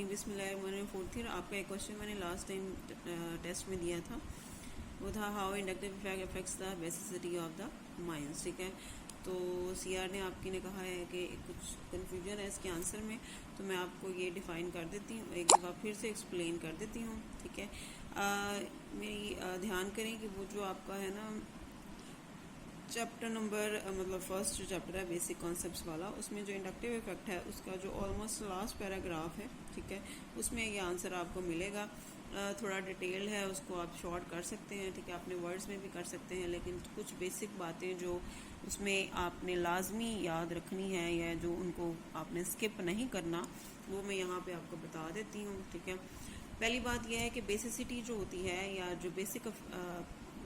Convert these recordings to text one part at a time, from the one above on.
Morning, बिस्मिल्लाहिर्रहमानिर्रहीम। Fourth year आपका एक क्वेश्चन मैंने लास्ट टाइम टेस्ट में दिया था, वो था how inductive effect affects the basicity of the mines. ठीक है, तो सीआर ने आपकी ने कहा है कि कुछ कन्फ्यूजन है इसके आंसर में, तो मैं आपको ये डिफ़ाइन कर देती हूँ, एक दफ़ा फिर से एक्सप्लेन कर देती हूँ। ठीक है, मेरी ध्यान करें कि वो जो आपका है ना चैप्टर नंबर मतलब फर्स्ट जो चैप्टर है बेसिक कॉन्सेप्ट्स वाला, उसमें जो इंडक्टिव इफेक्ट है उसका जो ऑलमोस्ट लास्ट पैराग्राफ है, ठीक है, उसमें ये आंसर आपको मिलेगा। थोड़ा डिटेल है, उसको आप शॉर्ट कर सकते हैं, ठीक है, अपने वर्ड्स में भी कर सकते हैं, लेकिन कुछ बेसिक बातें जो उसमें आपने लाजमी याद रखनी है या जो उनको आपने स्किप नहीं करना, वो मैं यहाँ पे आपको बता देती हूँ। ठीक है, पहली बात यह है कि बेसिसिटी जो होती है या जो बेसिक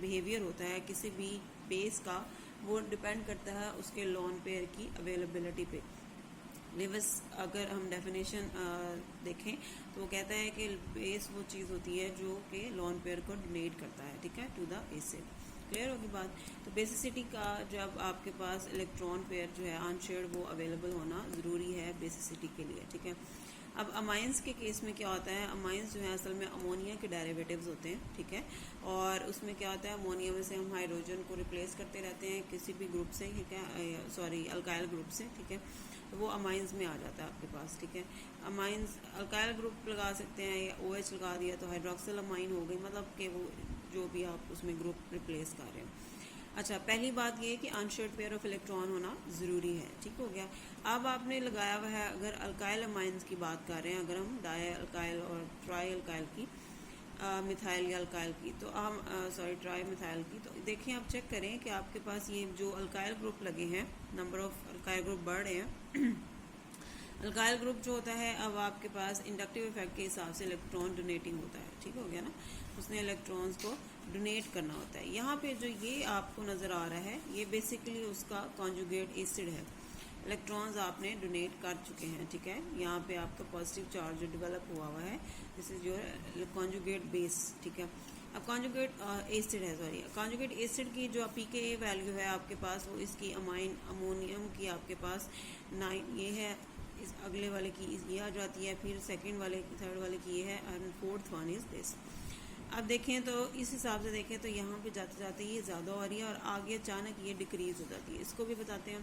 बिहेवियर होता है किसी भी बेस का, वो डिपेंड करता है उसके लोन पेयर की अवेलेबिलिटी पे। लिवस अगर हम डेफिनेशन देखें तो वो कहता है कि बेस वो चीज़ होती है जो कि लोन पेयर को डोनेट करता है, ठीक है, टू द एसिड। क्लियर होगी बात। तो बेसिसिटी का जब आपके पास इलेक्ट्रॉन पेयर जो है अनशेयर्ड वो अवेलेबल होना ज़रूरी है बेसिसिटी के लिए। ठीक है, अब अमाइंस के केस में क्या होता है, अमाइंस जो है असल में अमोनिया के डेरिवेटिव्स होते हैं। ठीक है, और उसमें क्या होता है, अमोनिया में से हम हाइड्रोजन को रिप्लेस करते रहते हैं किसी भी ग्रुप से, ठीक है, सॉरी अल्काइल ग्रुप से। ठीक है, तो वो अमाइंस में आ जाता है आपके पास। ठीक है, अमाइंस अल्काइल ग्रुप लगा सकते हैं या OH लगा दिया तो हाइड्रोक्सिल अमाइन हो गई, मतलब कि वो जो भी आप उसमें ग्रुप रिप्लेस कर रहे हो। अच्छा, पहली बात ये है कि अनशेयर्ड पेयर ऑफ इलेक्ट्रॉन होना ज़रूरी है। ठीक हो गया। अब आपने लगाया हुआ है, अगर अल्काइल अमाइंस की बात कर रहे हैं, अगर हम डाई अल्काइल और ट्राई अल्काइल की, मिथाइल या अल्काइल की, तो हम सॉरी ट्राई मिथाइल की, तो देखिए आप चेक करें कि आपके पास ये जो अल्काइल ग्रुप लगे हैं, नंबर ऑफ अल्काइल ग्रुप बढ़ रहे हैं। अल्काइल ग्रुप जो होता है, अब आपके पास इंडक्टिव इफेक्ट के हिसाब से इलेक्ट्रॉन डोनेटिंग होता है। ठीक हो गया ना, उसने इलेक्ट्रॉन्स को डोनेट करना होता है। यहाँ पे जो ये आपको नज़र आ रहा है, ये बेसिकली उसका कॉन्जुगेट एसिड है। इलेक्ट्रॉन्स आपने डोनेट कर चुके हैं। ठीक है, यहाँ पे आपका पॉजिटिव चार्ज जो डेवलप हुआ है, this is your conjugate base. ठीक है, अब कॉन्जुगेट एसिड है, सॉरी कॉन्जुगेट एसिड की जो pKa वैल्यू है आपके पास, वो इसकी अमाइन अमोनियम की आपके पास 9 ये है, इस अगले वाले की ये आ जाती है, फिर सेकंड वाले की, थर्ड वाले की ये है, and fourth one is this. अब देखें तो इस हिसाब से देखें तो यहाँ पे जाते जाते ये ज़्यादा हो रही है और आगे अचानक ये डिक्रीज़ हो जाती है। इसको भी बताते हैं।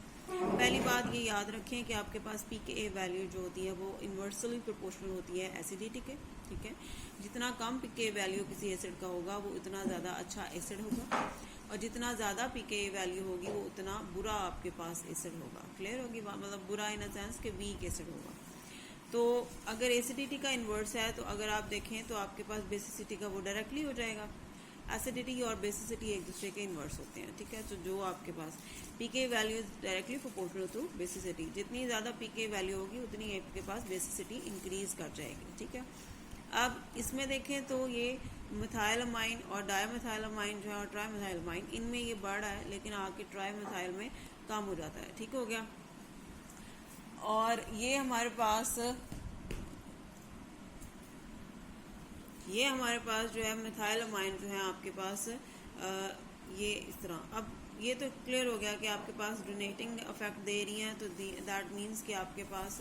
पहली बात ये याद रखें कि आपके पास pKa वैल्यू जो होती है वो इन्वर्सली प्रोपोर्शनल होती है एसिडिटी के। ठीक है, जितना कम pKa वैल्यू किसी एसिड का होगा वो उतना ज़्यादा अच्छा एसिड होगा, और जितना ज़्यादा pKa वैल्यू होगी वो उतना बुरा आपके पास एसिड होगा। क्लियर होगी बात, मतलब बुरा इन द सेंस कि वीक एसिड होगा। तो अगर एसिडिटी का इन्वर्स है, तो अगर आप देखें तो आपके पास बेसिसिटी का वो डायरेक्टली हो जाएगा। एसिडिटी और बेसिसिटी एक दूसरे के इन्वर्स होते हैं। ठीक है, तो जो आपके पास pKa value is directly proportional to basicity, जितनी ज़्यादा pKa वैल्यू होगी उतनी आपके पास बेसिसिटी इंक्रीज कर जाएगी। ठीक है, अब इसमें देखें तो ये मिथाइलमाइन और डायमिथाइलमाइन जो है और ट्राईमिथाइलमाइन, इनमें ये बढ़ रहा है, लेकिन आके ट्राईमिथाइल में कम हो जाता है। ठीक हो गया, और ये हमारे पास जो है मिथाइलमाइन जो है आपके पास ये इस तरह। अब ये तो क्लियर हो गया कि आपके पास डोनेटिंग इफेक्ट दे रही हैं, तो दैट मीन्स कि आपके पास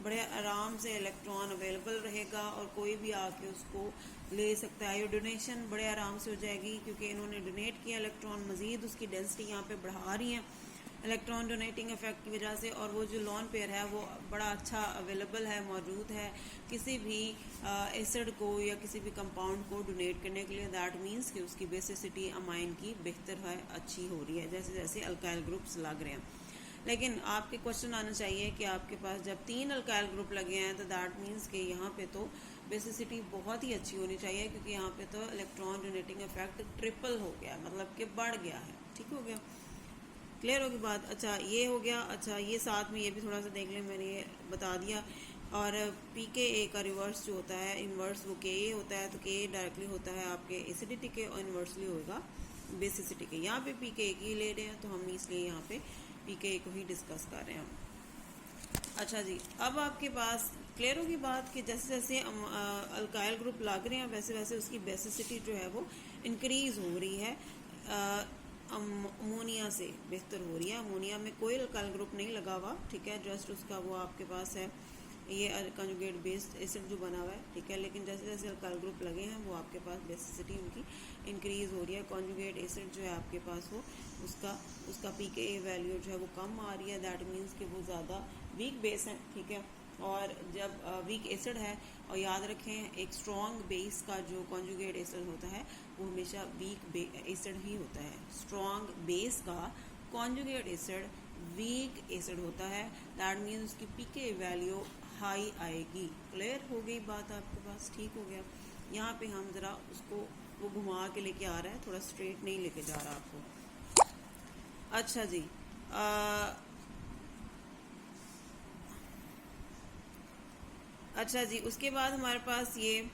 बड़े आराम से इलेक्ट्रॉन अवेलेबल रहेगा और कोई भी आके उसको ले सकता है। ये डोनेशन बड़े आराम से हो जाएगी क्योंकि इन्होंने डोनेट किया इलेक्ट्रॉन, मज़ीद उसकी डेंसिटी यहाँ पे बढ़ा रही हैं इलेक्ट्रॉन डोनेटिंग इफेक्ट की वजह से, और वो जो लोन पेयर है वो बड़ा अच्छा अवेलेबल है, मौजूद है किसी भी एसिड को या किसी भी कंपाउंड को डोनेट करने के लिए। दैट मीन्स कि उसकी बेसिसिटी अमाइन की बेहतर है, अच्छी हो रही है, जैसे जैसे अल्काइल ग्रुप्स लग रहे हैं। लेकिन आपके क्वेश्चन आना चाहिए कि आपके पास जब 3 अल्काइल ग्रुप लगे हैं तो दैट मीन्स कि यहाँ पे तो बेसिसिटी बहुत ही अच्छी होनी चाहिए, क्योंकि यहाँ पे तो इलेक्ट्रॉन डोनेटिंग इफेक्ट ट्रिपल हो गया, मतलब कि बढ़ गया है। ठीक हो गया, क्लियर होगी बात। अच्छा, ये हो गया। अच्छा, ये साथ में ये भी थोड़ा सा देख लें, मैंने ये बता दिया। और pKa का रिवर्स जो होता है, इन्वर्स वो Ka होता है, तो Ka डायरेक्टली होता है आपके एसिडिटी के और इन्वर्सली होगा बेसिसिटी के। यहाँ पे pKa की ले रहे हैं तो हम इसलिए यहाँ पे pKa को ही डिस्कस कर रहे हैं। अच्छा जी, अब आपके पास क्लियर होगी बात कि जैसे जैसे अल्काइल ग्रुप लग रहे हैं वैसे वैसे उसकी बेसिसिटी जो है वो इंक्रीज हो रही है, अमोनिया से बेहतर हो रही है। अमोनिया में कोई अल्काइल ग्रुप नहीं लगा हुआ, ठीक है, जस्ट उसका वो आपके पास है ये कॉन्जुगेट बेस्ड एसिड जो बना हुआ है, ठीक है। लेकिन जैसे जैसे अल्काइल ग्रुप लगे हैं वो आपके पास बेसिसिटी उनकी इंक्रीज हो रही है। कॉन्जुगेट एसिड जो है आपके पास हो उसका pKa वैल्यू जो है वो कम आ रही है, दैट मीन्स कि वो ज़्यादा वीक बेस है, ठीक है। और जब वीक एसिड है, और याद रखें एक स्ट्रॉन्ग बेस का जो कॉन्जुगेट एसिड होता है वो हमेशा वीक एसिड ही होता है। स्ट्रॉन्ग बेस का कॉन्जुगेट एसिड वीक एसिड होता है, दैट मीन्स उसकी pKa वैल्यू हाई आएगी। क्लियर हो गई बात आपके पास, ठीक हो गया। यहाँ पे हम ज़रा उसको वो घुमा के लेके आ रहा है, थोड़ा स्ट्रेट नहीं लेके जा रहा आपको। अच्छा जी, अच्छा जी, उसके बाद हमारे पास ये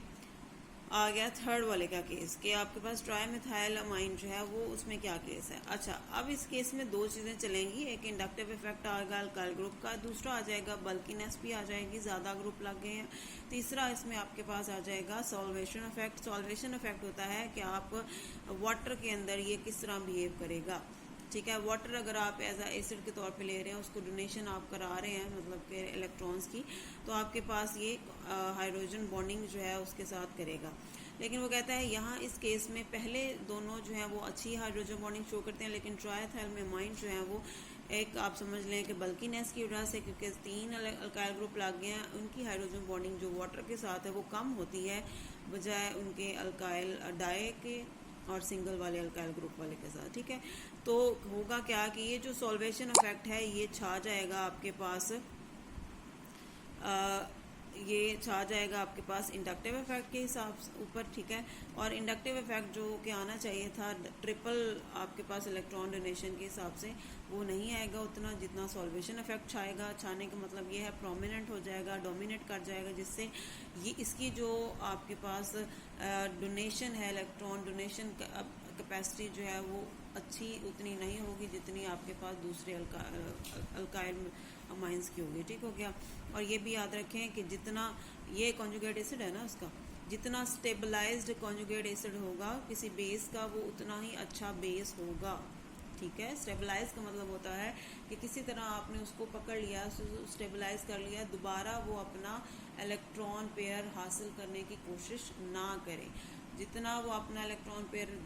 आ गया थर्ड वाले का केस कि आपके पास ट्राईमेथाइलअमाइन जो है वो उसमें क्या केस है। अच्छा, अब इस केस में दो चीज़ें चलेंगी, एक इंडक्टिव इफेक्ट आएगा अल्काइल ग्रुप का, दूसरा आ जाएगा बल्कीनेस भी आ जाएगी, ज़्यादा ग्रुप लग गए हैं। तीसरा इसमें आपके पास आ जाएगा सॉल्वेशन इफेक्ट। सॉल्वेशन इफेक्ट होता है कि आप वाटर के अंदर ये किस तरह बिहेव करेगा, ठीक है। वाटर अगर आप एज आ एसिड के तौर पे ले रहे हैं, उसको डोनेशन आप करा रहे हैं मतलब के इलेक्ट्रॉन्स की, तो आपके पास ये हाइड्रोजन बॉन्डिंग जो है उसके साथ करेगा। लेकिन वो कहता है यहाँ इस केस में पहले दोनों जो है वो अच्छी हाइड्रोजन बॉन्डिंग शो करते हैं, लेकिन ट्राईथाइलमेमाइन जो है वो एक आप समझ लें कि बल्कीनेस की वजह से, क्योंकि 3 अल्काइल ग्रुप लग गए हैं, उनकी हाइड्रोजन बॉन्डिंग जो वाटर के साथ है वो कम होती है बजाय उनके अल्काइल डाई के और सिंगल वाले अल्काइल ग्रुप वाले के साथ, ठीक है। तो होगा क्या कि ये जो सॉल्वेशन इफेक्ट है ये छा जाएगा आपके पास, ये छा जाएगा आपके पास इंडक्टिव इफेक्ट के हिसाब से ऊपर, ठीक है। और इंडक्टिव इफेक्ट जो कि आना चाहिए था ट्रिपल आपके पास इलेक्ट्रॉन डोनेशन के हिसाब से, वो नहीं आएगा उतना जितना सॉल्वेशन इफेक्ट छाएगा। छाने का मतलब ये है प्रोमिनेंट हो जाएगा, डोमिनेट कर जाएगा, जिससे ये इसकी जो आपके पास डोनेशन है, इलेक्ट्रॉन डोनेशन कैपेसिटी जो है वो अच्छी उतनी नहीं होगी जितनी आपके पास दूसरे अल्काइल अमाइंस की होगी, ठीक हो गया। और ये भी याद रखें कि जितना ये कॉन्जुगेट एसिड है ना, उसका जितना स्टेबलाइज्ड कॉन्जुगेट एसिड होगा किसी बेस का, वो उतना ही अच्छा बेस होगा, ठीक है। स्टेबलाइज का मतलब होता है कि किसी तरह आपने उसको पकड़ लिया, स्टेबलाइज कर लिया, दोबारा वो अपना इलेक्ट्रॉन पेयर हासिल करने की कोशिश ना करे। जितना वो अपना इलेक्ट्रॉन पेयर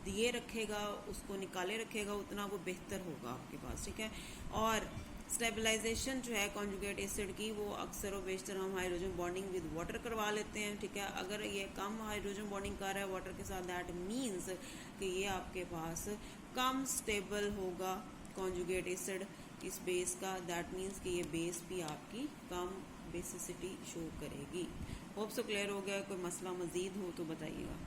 दिए रखेगा, उसको निकाले रखेगा, उतना वो बेहतर होगा आपके पास, ठीक है। और स्टेबलाइजेशन जो है कॉन्जुगेट एसिड की, वो अक्सर और बेशतर हम हाइड्रोजन बॉन्डिंग विद वाटर करवा लेते हैं, ठीक है। अगर ये कम हाइड्रोजन बॉन्डिंग कर रहा है वाटर के साथ, दैट मीन्स कि ये आपके पास कम स्टेबल होगा कॉन्जुगेट एसिड इस बेस का, दैट मीन्स कि ये बेस भी आपकी कम बेसिसिटी शो करेगी। होप सो क्लियर हो गया। कोई मसला मज़ीद हो तो बताइएगा।